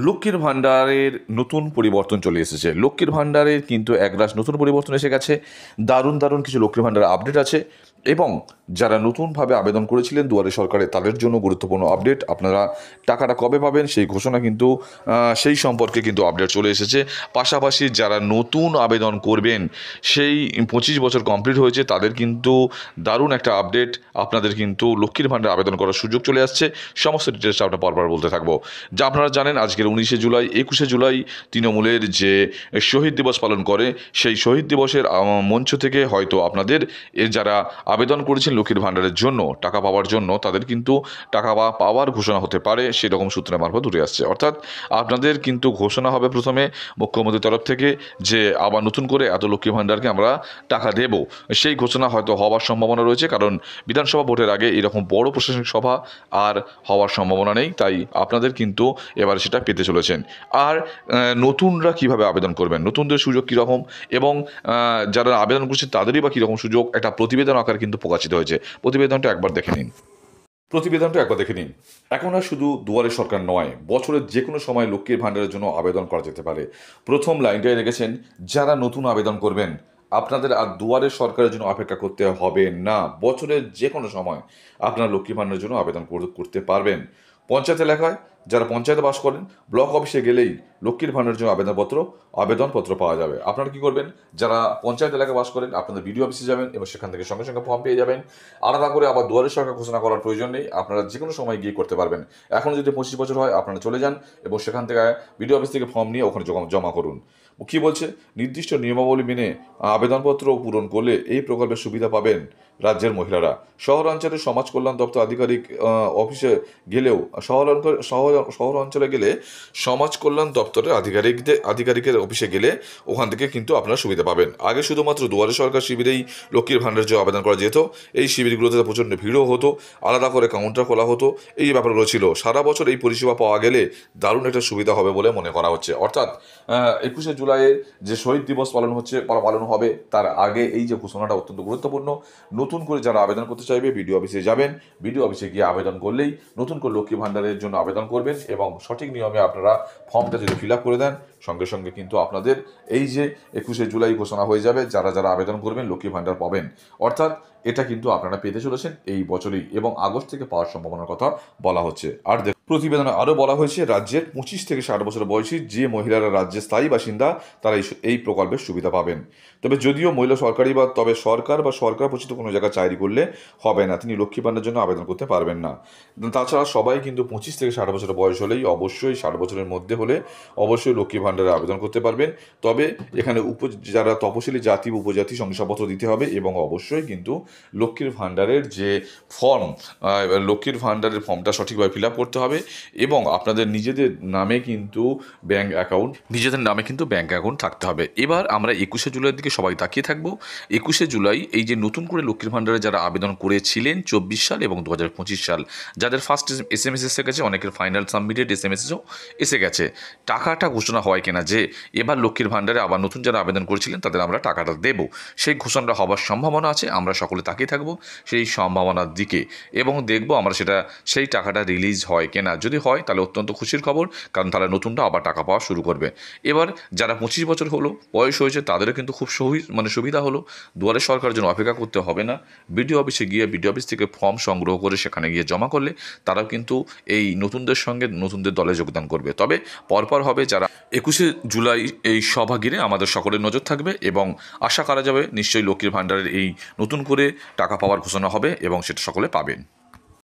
লক্ষ্মীর ভাণ্ডারের নতুন পরিবর্তন চলে এসেছে। লক্ষ্মীর ভাণ্ডারের কিন্তু একরাশ নতুন পরিবর্তন এসে গেছে। দারুণ দারুণ কিছু লক্ষ্মীর ভাণ্ডারের আপডেট আছে এবং যারা নতুনভাবে আবেদন করেছিলেন দুয়ারে সরকারে তাদের জন্য গুরুত্বপূর্ণ আপডেট। আপনারা টাকাটা কবে পাবেন সেই ঘোষণা কিন্তু সেই সম্পর্কে কিন্তু আপডেট চলে এসেছে। পাশাপাশি যারা নতুন আবেদন করবেন সেই 25 বছর কমপ্লিট হয়েছে তাদের কিন্তু দারুণ একটা আপডেট। আপনাদের কিন্তু লক্ষ্মীর ভাণ্ডার আবেদন করার সুযোগ চলে আসছে। সমস্ত ডিটেলসটা আপনার পরপর বলতে থাকবো। যা আপনারা জানেন আজকের 19শে জুলাই 21শে জুলাই তৃণমূলের যে শহীদ দিবস পালন করে সেই শহীদ দিবসের মঞ্চ থেকে হয়তো আপনাদের যারা আবেদন করেছেন লক্ষ্মীর ভাণ্ডারের জন্য টাকা পাওয়ার জন্য তাদের কিন্তু টাকা পাওয়ার ঘোষণা হতে পারে সেরকম সূত্রের মারফত উঠে আসছে। অর্থাৎ আপনাদের কিন্তু ঘোষণা হবে প্রথমে মুখ্যমন্ত্রীর তরফ থেকে যে আবার নতুন করে এত লক্ষ্মী ভাণ্ডারকে আমরা টাকা দেব। সেই ঘোষণা হয়তো হওয়ার সম্ভাবনা রয়েছে, কারণ বিধানসভা ভোটের আগে এরকম বড় প্রশাসনিক সভা আর হওয়ার সম্ভাবনা নেই। তাই আপনাদের কিন্তু এবার সেটা পেতে চলেছেন। আর নতুনরা কিভাবে আবেদন করবেন, নতুনদের সুযোগ কীরকম এবং যারা আবেদন করছেন তাদেরই বা কীরকম সুযোগ, একটা প্রতিবেদন আকার কিন্তু প্রকাশিত হয়েছে। প্রতিবেদনটা একবার দেখে নিন। এখন আর শুধু দুয়ারে সরকার নয়, বছরের যে কোনো সময় লক্ষ্মীর ভাণ্ডারের জন্য আবেদন করা যেতে পারে। প্রথম লাইনটাই রেখেছেন, যারা নতুন আবেদন করবেন আপনাদের আর দুয়ারে সরকারের জন্য অপেক্ষা করতে হবে না। বছরের যে কোনো সময় আপনারা লক্ষ্মী ভাণ্ডারের জন্য আবেদন করতে পারবেন। পঞ্চায়েত এলাকায় যারা পঞ্চায়েতে বাস করেন ব্লক অফিসে গেলেই লক্ষ্মীর ভাণ্ডারের জন্য আবেদনপত্র পাওয়া যাবে। আপনারা কী করবেন, যারা পঞ্চায়েত এলাকায় বাস করেন আপনাদের বিডিও অফিসে যাবেন এবং সেখান থেকে সঙ্গে সঙ্গে ফর্ম পেয়ে যাবেন। আলাদা করে আবার দুয়ারে সরকার ঘোষণা করার প্রয়োজন নেই, আপনারা যে কোনো সময় গিয়ে করতে পারবেন। এখন যদি 25 বছর হয় আপনারা চলে যান এবং সেখান থেকে বিডিও অফিস থেকে ফর্ম নিয়ে ওখানে জমা করুন। কী বলছে, নির্দিষ্ট নিয়মাবলী মেনে আবেদনপত্র পূরণ করলে এই প্রকল্পের সুবিধা পাবেন রাজ্যের মহিলারা। শহরাঞ্চলের সমাজ কল্যাণ দপ্তর আধিকারিক অফিসে গেলেও শহর অঞ্চলে গেলে সমাজ কল্যাণ দপ্তরের আধিকারিকের অফিসে গেলে ওখান থেকে কিন্তু আপনারা সুবিধা পাবেন। আগে শুধুমাত্র দুয়ারে সরকার শিবিরেই লক্ষ্মীর ভাণ্ডারের জন্য আবেদন করা যেত। এই শিবিরগুলোতে প্রচণ্ড ভিড়ও হতো, আলাদা করে কাউন্টার খোলা হতো, এই ব্যাপারগুলো ছিল। সারা বছর এই পরিষেবা পাওয়া গেলে দারুণ একটা সুবিধা হবে বলে মনে করা হচ্ছে। অর্থাৎ 21শে জুলাইয়ের যে শহীদ দিবস পালন হবে তার আগে এই যে ঘোষণাটা অত্যন্ত গুরুত্বপূর্ণ। নতুন করে যারা আবেদন করতে চাইবে বিডিও অফিসে যাবেন, বিডিও অফিসে গিয়ে আবেদন করলেই নতুন করে লক্ষ্মী ভাণ্ডারের জন্য আবেদন করবেন এবং সঠিক নিয়মে আপনারা ফর্মটা যদি ফিল আপ করে দেন সঙ্গে সঙ্গে কিন্তু আপনাদের এই যে 21শে জুলাই ঘোষণা হয়ে যাবে, যারা যারা আবেদন করবেন লক্ষ্মী ভাণ্ডার পাবেন। অর্থাৎ এটা কিন্তু আপনারা পেতে চলেছেন এই বছরই এবং আগস্ট থেকে পাওয়ার সম্ভাবনার কথা বলা হচ্ছে। আর প্রতিবেদনে আরও বলা হয়েছে, রাজ্যের 25 থেকে 60 বছর বয়সী যে মহিলারা রাজ্যের স্থায়ী বাসিন্দা তারা এই প্রকল্পের সুবিধা পাবেন। তবে যদিও মহিলা সরকার বা সরকার পোষিত কোনো জায়গায় চাকরি করলে হবে না, তিনি লক্ষ্মী ভাণ্ডারের জন্য আবেদন করতে পারবেন না। তাছাড়া সবাই কিন্তু 25 থেকে 60 বছর বয়স হলেই অবশ্যই 60 বছরের মধ্যে হলে অবশ্যই লক্ষ্মী ভাণ্ডারে আবেদন করতে পারবেন। তবে এখানে যারা তপশিলি জাতি উপজাতি শংসাপত্র দিতে হবে এবং অবশ্যই কিন্তু লক্ষ্মীর ভাণ্ডারের যে লক্ষ্মীর ভাণ্ডারের ফর্মটা সঠিকভাবে ফিল আপ করতে হবে এবং আপনাদের নিজেদের নামে কিন্তু ব্যাঙ্ক অ্যাকাউন্ট থাকতে হবে। এবার আমরা 21শে জুলাইয়ের দিকে সবাই তাকিয়ে থাকবো। 21শে জুলাই এই যে নতুন করে লক্ষ্মীর ভাণ্ডারে যারা আবেদন করেছিলেন 24 সাল এবং 2025 সাল, যাদের ফার্স্ট SMS এসে গেছে, অনেকের ফাইনাল সাবমিটেড SMS-ও এসে গেছে, টাকাটা ঘোষণা হয় কিনা যে এবার লক্ষ্মীর ভাণ্ডারে আবার নতুন যারা আবেদন করেছিলেন তাদের আমরা টাকাটা দেব, সেই ঘোষণাটা হওয়ার সম্ভাবনা আছে। আমরা সকলে তাকিয়ে থাকবো সেই সম্ভাবনার দিকে এবং দেখব আমরা সেই টাকাটা রিলিজ হয় কিনা। যদি হয় তাহলে অত্যন্ত খুশির খবর, কারণ তারা নতুনটা আবার টাকা পাওয়া শুরু করবে। এবার যারা 25 বছর হলো বয়স হয়েছে তাদেরও কিন্তু খুব সুবিধা হলো, দুয়ারে সরকারের জন্য অপেক্ষা করতে হবে না। বিডিও অফিসে গিয়ে বিডিও অফিস থেকে ফর্ম সংগ্রহ করে সেখানে গিয়ে জমা করলে তারাও কিন্তু এই নতুনদের সঙ্গে নতুনদের দলে যোগদান করবে। তবে পরপর হবে যারা 21শে জুলাই এই সভা ঘিরে আমাদের সকলের নজর থাকবে এবং আশা করা যাবে নিশ্চয়ই লক্ষ্মীর ভাণ্ডারের এই নতুন করে টাকা পাওয়ার ঘোষণা হবে এবং সেটা সকলে পাবেন।